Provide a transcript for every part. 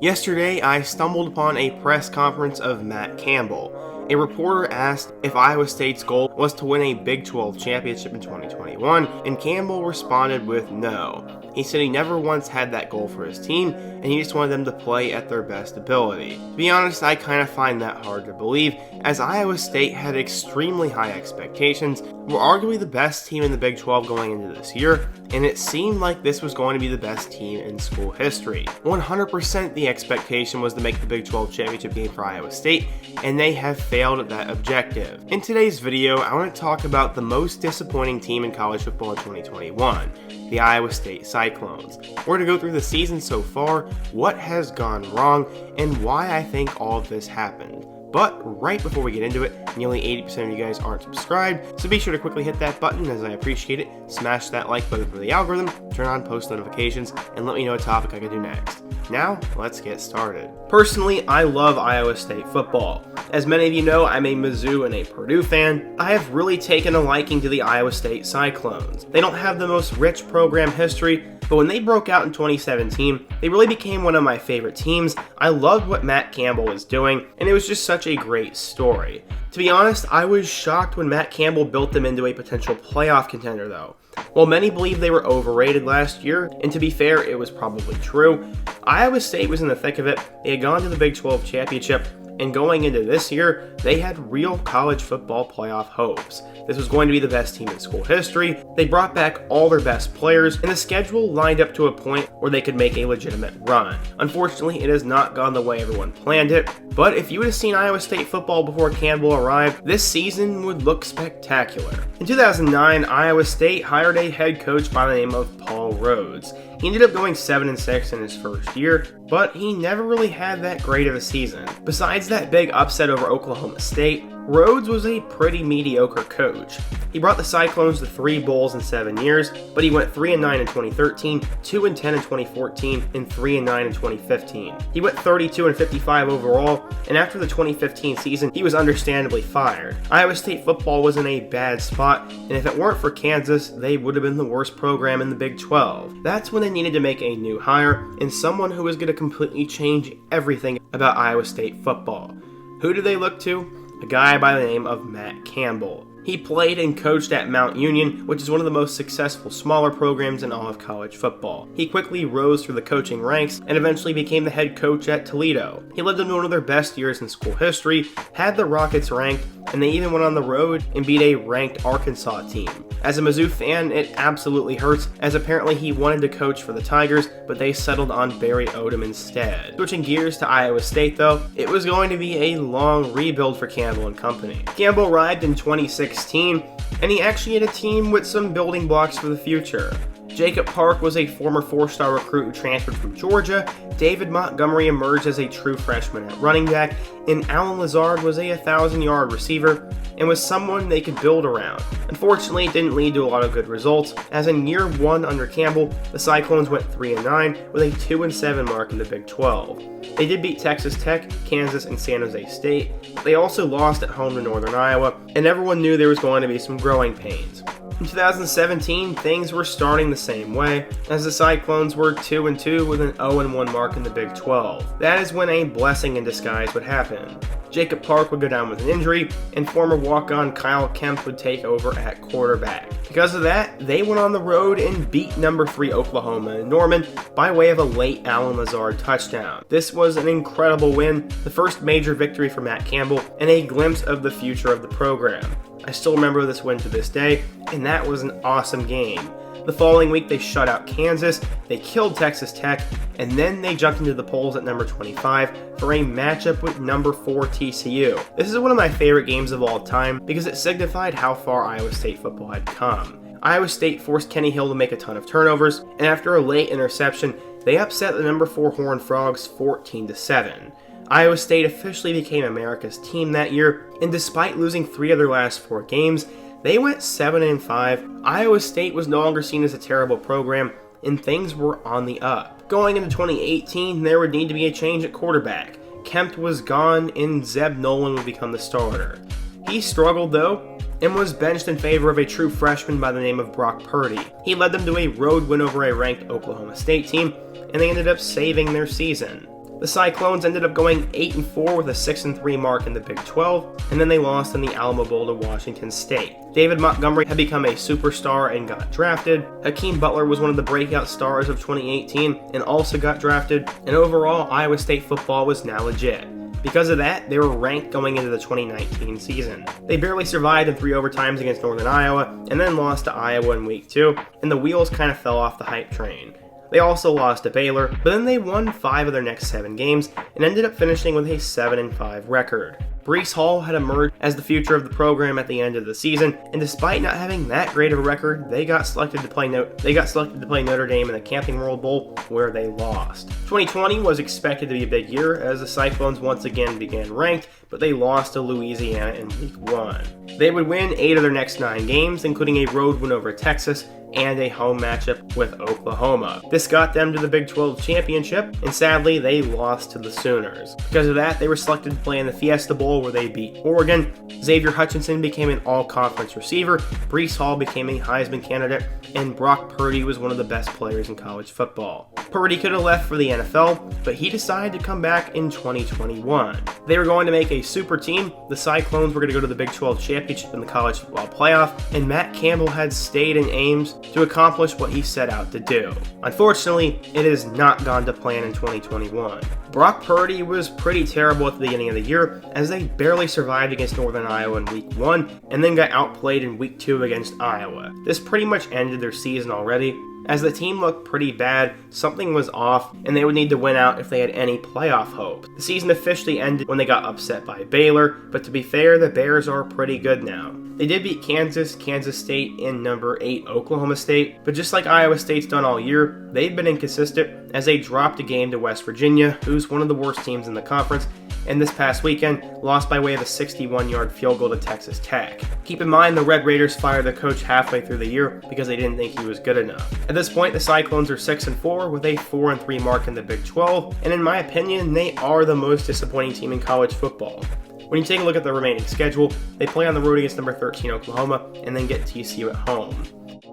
Yesterday, I stumbled upon a press conference of Matt Campbell. A reporter asked if Iowa State's goal was to win a Big 12 championship in 2021, and Campbell responded with no. He said he never once had that goal for his team, and he just wanted them to play at their best ability. To be honest, I kind of find that hard to believe, as Iowa State had extremely high expectations, were arguably the best team in the Big 12 going into this year, and it seemed like this was going to be the best team in school history. 100% the expectation was to make the Big 12 championship game for Iowa State, and they have failed at that objective. In today's video, I want to talk about the most disappointing team in college football in 2021, the Iowa State Cyclones. We're going to go through the season so far, what has gone wrong, and why I think all of this happened. But right before we get into it, nearly 80% of you guys aren't subscribed, so be sure to quickly hit that button as I appreciate it, smash that like button for the algorithm, turn on post notifications, and let me know a topic I could do next. Now, let's get started. Personally, I love Iowa State football. As many of you know, I'm a Mizzou and a Purdue fan. I have really taken a liking to the Iowa State Cyclones. They don't have the most rich program history, but when they broke out in 2017, they really became one of my favorite teams. I loved what Matt Campbell was doing, and it was just such a great story. To be honest, I was shocked when Matt Campbell built them into a potential playoff contender though. While many believe they were overrated last year, and to be fair, it was probably true, Iowa State was in the thick of it. They had gone to the Big 12 championship, and going into this year, they had real college football playoff hopes. This was going to be the best team in school history. They brought back all their best players, and the schedule lined up to a point where they could make a legitimate run. Unfortunately, it has not gone the way everyone planned it, but if you would have seen Iowa State football before Campbell arrived, this season would look spectacular. In 2009, Iowa State hired a head coach by the name of Paul Rhodes. He ended up going 7-6 in his first year, but he never really had that great of a season. Besides that big upset over Oklahoma State, Rhodes was a pretty mediocre coach. He brought the Cyclones to 3 bowls in 7 years, but he went 3-9 in 2013, 2-10 in 2014, and 3-9 in 2015. He went 32-55 overall, and after the 2015 season, he was understandably fired. Iowa State football was in a bad spot, and if it weren't for Kansas, they would have been the worst program in the Big 12. That's when they needed to make a new hire, and someone who was going to completely change everything about Iowa State football. Who did they look to? A guy by the name of Matt Campbell. He played and coached at Mount Union, which is one of the most successful smaller programs in all of college football. He quickly rose through the coaching ranks and eventually became the head coach at Toledo. He led them to one of their best years in school history, had the Rockets ranked, and they even went on the road and beat a ranked Arkansas team. As a Mizzou fan, it absolutely hurts, as apparently he wanted to coach for the Tigers, but they settled on Barry Odom instead. Switching gears to Iowa State though, it was going to be a long rebuild for Campbell and company. Campbell arrived in 2016, and he actually had a team with some building blocks for the future. Jacob Park was a former 4-star recruit who transferred from Georgia, David Montgomery emerged as a true freshman at running back, and Alan Lazard was a 1,000-yard receiver and was someone they could build around. Unfortunately, it didn't lead to a lot of good results, as in year 1 under Campbell, the Cyclones went 3-9 with a 2-7 mark in the Big 12. They did beat Texas Tech, Kansas, and San Jose State. They also lost at home to Northern Iowa, and everyone knew there was going to be some growing pains. In 2017, things were starting the same way, as the Cyclones were 2-2 with an 0-1 mark in the Big 12. That is when a blessing in disguise would happen. Jacob Park would go down with an injury, and former walk-on Kyle Kemp would take over at quarterback. Because of that, they went on the road and beat number 3 Oklahoma in Norman by way of a late Alan Lazard touchdown. This was an incredible win, the first major victory for Matt Campbell, and a glimpse of the future of the program. I still remember this win to this day, and that was an awesome game. The following week, they shut out Kansas, they killed Texas Tech, and then they jumped into the polls at number 25 for a matchup with number 4 TCU. This is one of my favorite games of all time because it signified how far Iowa State football had come. Iowa State forced Kenny Hill to make a ton of turnovers, and after a late interception, they upset the number 4 Horned Frogs 14-7. Iowa State officially became America's team that year, and despite losing 3 of their last 4 games, they went 7-5. Iowa State was no longer seen as a terrible program, and things were on the up. Going into 2018, there would need to be a change at quarterback. Kemp was gone, and Zeb Nolan would become the starter. He struggled though, and was benched in favor of a true freshman by the name of Brock Purdy. He led them to a road win over a ranked Oklahoma State team, and they ended up saving their season. The Cyclones ended up going 8-4 with a 6-3 mark in the Big 12, and then they lost in the Alamo Bowl to Washington State. David Montgomery had become a superstar and got drafted. Hakeem Butler was one of the breakout stars of 2018 and also got drafted, and overall, Iowa State football was now legit. Because of that, they were ranked going into the 2019 season. They barely survived in 3 overtimes against Northern Iowa, and then lost to Iowa in week 2, and the wheels kind of fell off the hype train. They also lost to Baylor, but then they won 5 of their next 7 games, and ended up finishing with a 7-5 record. Breece Hall had emerged as the future of the program at the end of the season, and despite not having that great of a record, they got selected to play Notre Dame in the Camping World Bowl, where they lost. 2020 was expected to be a big year, as the Cyclones once again began ranked, but they lost to Louisiana in week 1. They would win 8 of their next 9 games, including a road win over Texas, and a home matchup with Oklahoma. This got them to the Big 12 championship, and sadly, they lost to the Sooners. Because of that, they were selected to play in the Fiesta Bowl, where they beat Oregon. Xavier Hutchinson became an all-conference receiver, Breece Hall became a Heisman candidate, and Brock Purdy was one of the best players in college football. Purdy could have left for the NFL, but he decided to come back in 2021. They were going to make a super team. The Cyclones were going to go to the Big 12 championship in the college football playoff, and Matt Campbell had stayed in Ames to accomplish what he set out to do. Unfortunately, it has not gone to plan in 2021. Brock Purdy was pretty terrible at the beginning of the year, as they barely survived against Northern Iowa in week 1, and then got outplayed in week 2 against Iowa. This pretty much ended their season already. As the team looked pretty bad, something was off, and they would need to win out if they had any playoff hope. The season officially ended when they got upset by Baylor, but to be fair, the Bears are pretty good now. They did beat Kansas State, and number 8 Oklahoma State, but just like Iowa State's done all year, they've been inconsistent as they dropped a game to West Virginia, who's one of the worst teams in the conference, and this past weekend lost by way of a 61-yard field goal to Texas Tech. Keep in mind, the Red Raiders fired their coach halfway through the year because they didn't think he was good enough. At this point, the Cyclones are 6-4 with a 4-3 mark in the Big 12, and in my opinion, they are the most disappointing team in college football. When you take a look at the remaining schedule, they play on the road against number 13 Oklahoma and then get TCU at home.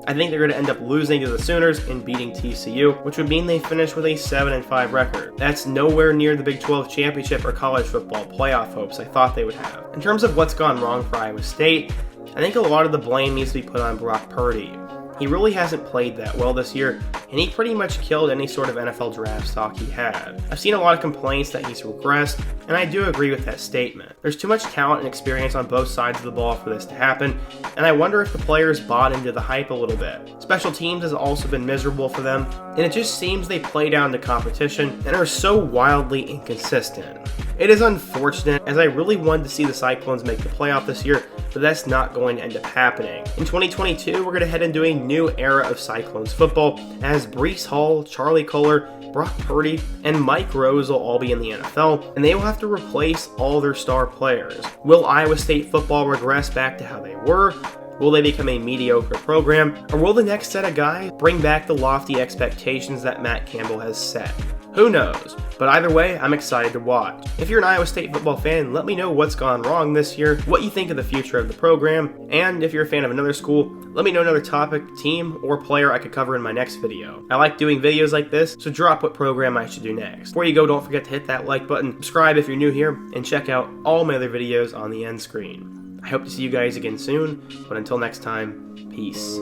I think they're going to end up losing to the Sooners and beating TCU, which would mean they finish with a 7-5 record. That's nowhere near the Big 12 championship or college football playoff hopes I thought they would have. In terms of what's gone wrong for Iowa State, I think a lot of the blame needs to be put on Brock Purdy. He really hasn't played that well this year, and he pretty much killed any sort of NFL draft stock he had. I've seen a lot of complaints that he's regressed, and I do agree with that statement. There's too much talent and experience on both sides of the ball for this to happen, and I wonder if the players bought into the hype a little bit. Special teams has also been miserable for them, and it just seems they play down to competition and are so wildly inconsistent. It is unfortunate, as I really wanted to see the Cyclones make the playoff this year, but that's not going to end up happening. In 2022, we're going to head into a new era of Cyclones football, as Breece Hall, Charlie Kolar, Brock Purdy, and Mike Rose will all be in the NFL, and they will have to replace all their star players. Will Iowa State football regress back to how they were? Will they become a mediocre program? Or will the next set of guys bring back the lofty expectations that Matt Campbell has set? Who knows? But either way, I'm excited to watch. If you're an Iowa State football fan, let me know what's gone wrong this year, what you think of the future of the program, and if you're a fan of another school, let me know another topic, team, or player I could cover in my next video. I like doing videos like this, so drop what program I should do next. Before you go, don't forget to hit that like button, subscribe if you're new here, and check out all my other videos on the end screen. I hope to see you guys again soon, but until next time, peace.